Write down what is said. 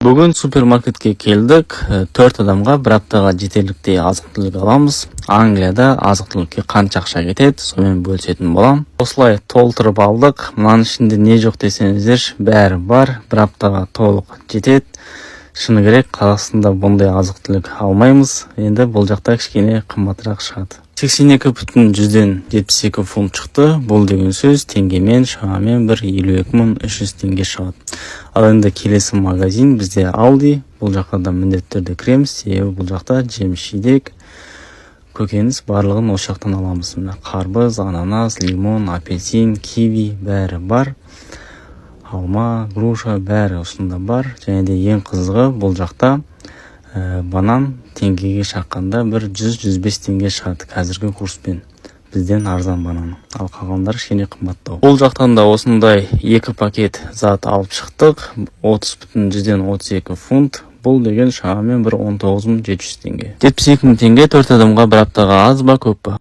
Бүгін супермаркетке келдік. 4 адамға бір аптаға жетерліктей азық-түлік аламыз. Англияда азық-түлікке қанша ақша кетеді, сонымен бөлісетін болам. Осылай толтырып алдық. Мынаның ішінде не жоқ десеңіздер, бәрі бар. Бір аптаға толық жетеді. Шыны керек, Қазақстанда бұндай азық-түлік алмаймыз. Енді бұл жақта кішкене қымбатырақ шығады. 82,72 фунт шықты. Бұл деген сөз теңгемен шамамен 52.300 теңге шығады. Ал енді келесі магазин бізде Aldi. Бұл жақта да міндетті түрде кіреміз, себебі бұл жақта жеміс-жидек, көкөніс барлығын осы жақтан аламыз. Қарбыз, ананас, лимон, апельсин, киви бәрі бар. Алма, груша бәрі осында бар. Және де ең қызығы бұл жақта банан теңгеге шаққанда 100-105 теңге шығады қазіргі курспен. Бізден арзан банан. Ал қалғандар кішкене қымбаттау. Бұл жақтан да осындай 2 пакет зат алып шықтық. 30,32 фунт. Бұл деген шамамен 19.700 теңге. 72.000 теңге 4 адамға бір аптаға аз ба, көп па?